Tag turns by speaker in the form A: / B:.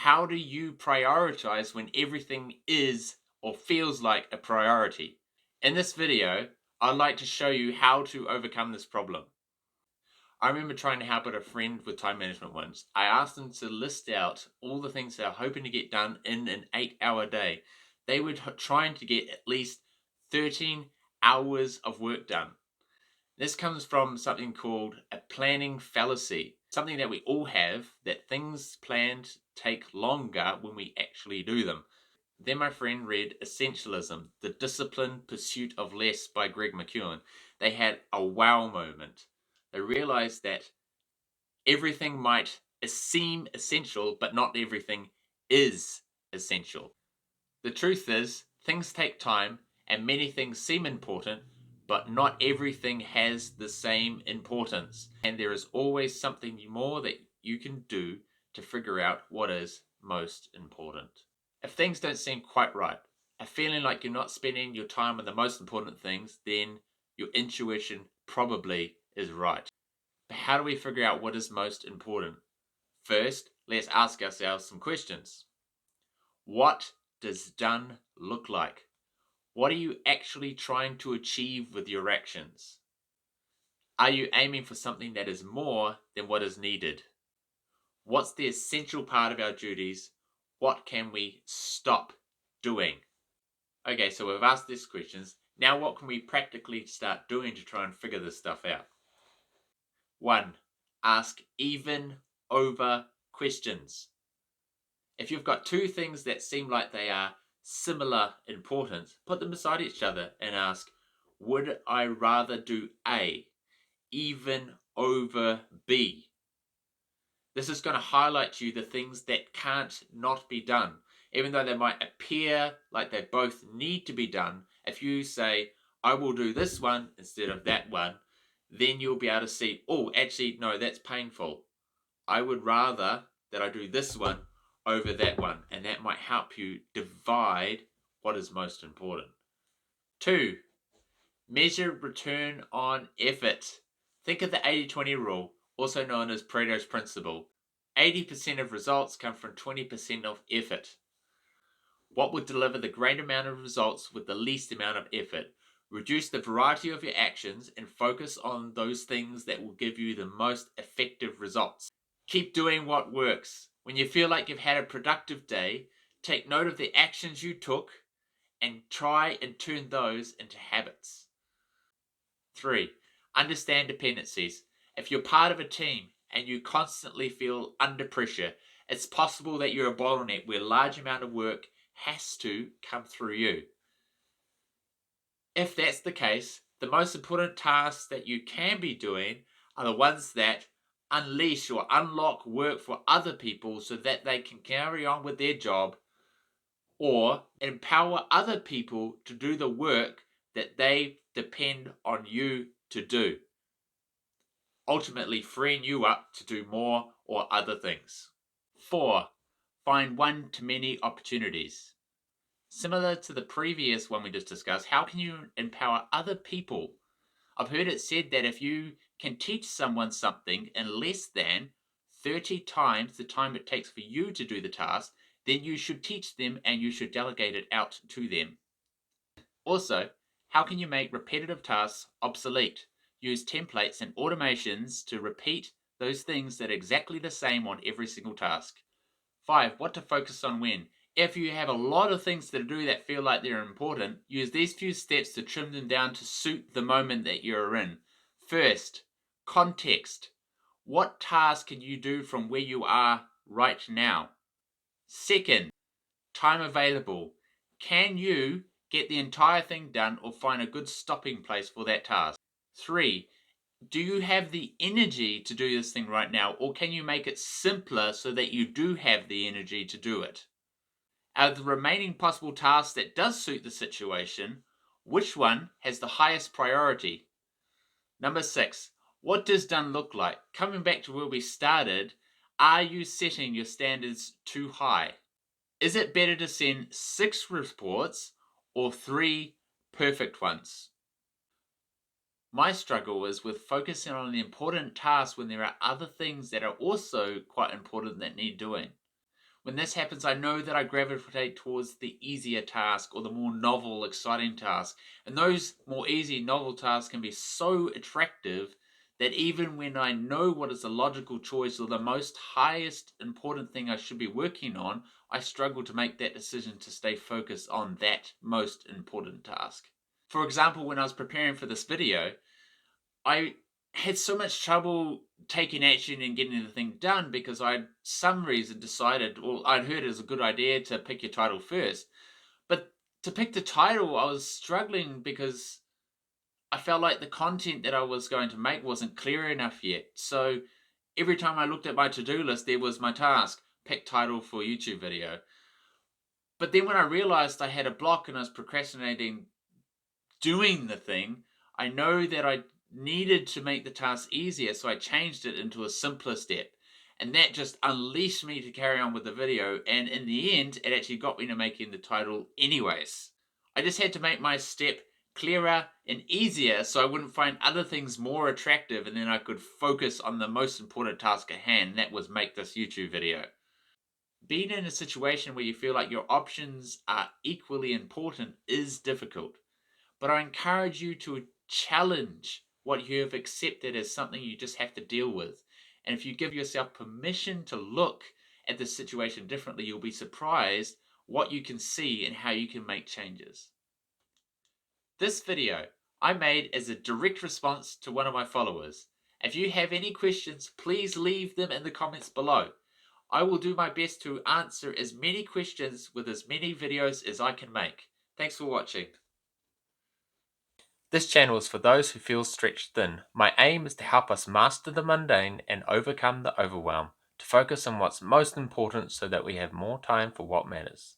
A: How do you prioritize when everything is or feels like a priority? In this video, I'd like to show you how to overcome this problem. I remember trying to help out a friend with time management once. I asked them to list out all the things they're hoping to get done in an 8-hour day. They were trying to get at least 13 hours of work done. This comes from something called a planning fallacy, something that we all have, that things planned take longer when we actually do them. Then my friend read Essentialism, The Disciplined Pursuit of Less by Greg McKeown. They had a wow moment. They realized that everything might seem essential, but not everything is essential. The truth is, things take time, and many things seem important, but not everything has the same importance. And there is always something more that you can do to figure out what is most important. If things don't seem quite right, a feeling like you're not spending your time on the most important things, then your intuition probably is right. But how do we figure out what is most important? First, let's ask ourselves some questions. What does done look like? What are you actually trying to achieve with your actions? Are you aiming for something that is more than what is needed? What's the essential part of our duties? What can we stop doing? Okay, so we've asked these questions. Now what can we practically start doing to try and figure this stuff out? 1. Ask even over questions. If you've got two things that seem like they are similar importance, put them beside each other and ask, would I rather do A even over B? This is going to highlight to you the things that can't not be done. Even though they might appear like they both need to be done, if you say, I will do this one instead of that one, then you'll be able to see, oh, actually, no, that's painful. I would rather that I do this one over that one. And that might help you divide what is most important. 2. Measure return on effort. Think of the 80-20 rule, also known as Pareto's principle. 80% of results come from 20% of effort. What would deliver the great amount of results with the least amount of effort? Reduce the variety of your actions and focus on those things that will give you the most effective results. Keep doing what works. When you feel like you've had a productive day, take note of the actions you took and try and turn those into habits. 3. Understand dependencies. If you're part of a team and you constantly feel under pressure, it's possible that you're a bottleneck where a large amount of work has to come through you. If that's the case, the most important tasks that you can be doing are the ones that unleash or unlock work for other people so that they can carry on with their job, or empower other people to do the work that they depend on you to do, ultimately freeing you up to do more or other things. 4. Find one-to-many opportunities. Similar to the previous one we just discussed, how can you empower other people? I've heard it said that if you can teach someone something in less than 30 times the time it takes for you to do the task, then you should teach them and you should delegate it out to them. Also, how can you make repetitive tasks obsolete? Use templates and automations to repeat those things that are exactly the same on every single task. 5. What to focus on when. If you have a lot of things to do that feel like they're important, use these few steps to trim them down to suit the moment that you're in. First, context. What task can you do from where you are right now? Second, time available. Can you get the entire thing done or find a good stopping place for that task? 3. Do you have the energy to do this thing right now, or can you make it simpler so that you do have the energy to do it? Out of the remaining possible tasks that does suit the situation, which one has the highest priority? Number 6. What does done look like? Coming back to where we started, are you setting your standards too high? Is it better to send 6 reports or 3 perfect ones? My struggle is with focusing on the important tasks when there are other things that are also quite important that need doing. When this happens, I know that I gravitate towards the easier task or the more novel, exciting task. And those more easy, novel tasks can be so attractive that even when I know what is the logical choice or the most highest important thing I should be working on, I struggle to make that decision to stay focused on that most important task. For example, when I was preparing for this video, I had so much trouble taking action and getting the thing done because I'd some reason decided, well, I'd heard it as a good idea to pick your title first. But to pick the title, I was struggling because I felt like the content that I was going to make wasn't clear enough yet. So every time I looked at my to-do list, there was my task, pick title for YouTube video. But then when I realized I had a block and I was procrastinating doing the thing, I know that I needed to make the task easier, so I changed it into a simpler step. And that just unleashed me to carry on with the video, and in the end, it actually got me to making the title anyways. I just had to make my step clearer and easier so I wouldn't find other things more attractive, and then I could focus on the most important task at hand, and that was make this YouTube video. Being in a situation where you feel like your options are equally important is difficult. But I encourage you to challenge what you have accepted as something you just have to deal with. And if you give yourself permission to look at the situation differently, you'll be surprised what you can see and how you can make changes. This video I made as a direct response to one of my followers. If you have any questions, please leave them in the comments below. I will do my best to answer as many questions with as many videos as I can make. Thanks for watching. This channel is for those who feel stretched thin. My aim is to help us master the mundane and overcome the overwhelm, to focus on what's most important so that we have more time for what matters.